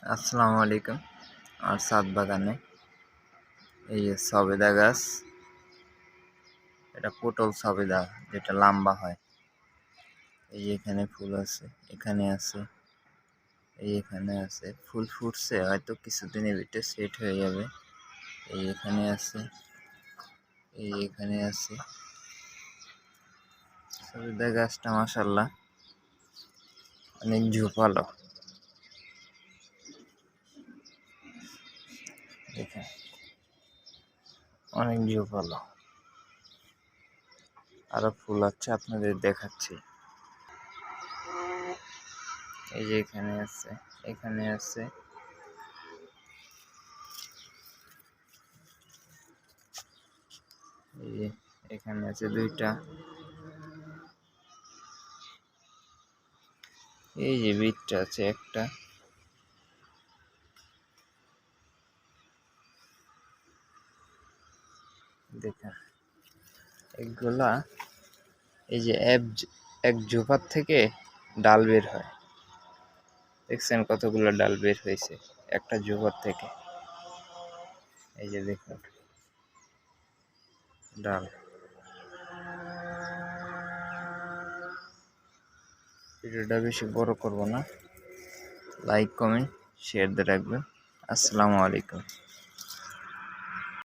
আসসালামু আলাইকুম। আর ছাদ বাগানে এই যে সবেদা গাছ, এটা পটল সবেদা, যেটা লম্বা হয়। এই যে এখানে ফুল আছে, এখানে আছে, এই এখানে আছে, ফুল ফুটছে, হয়তো কিছুদিনের ভিতরে সেট হয়ে যাবে। এই এখানে আছে, এই এখানে আছে। সবেদা গাছটা মাশাআল্লাহ অনেক ঝোপালো, দেখেন অনেক ঝোপালো। আরো ফুল আছে, আপনাদের দেখাচ্ছি। এই যে এখানে আছে, এখানে আছে, এই যে এখানে আছে দুইটা। এই যে বিটটা আছে একটা। দেখেন এগুলা, এই যে এক ঝোপার থেকে ডাল বের হয়। দেখছেন কতগুলো ডাল বের হয়েছে একটা ঝোপার থেকে। এই যে দেখুন ডাল। ভিডিওটা বেশি বড় করব না, লাইক কমেন্ট শেয়ার দিয়ে রাখবেন। আসসালামু আলাইকুম।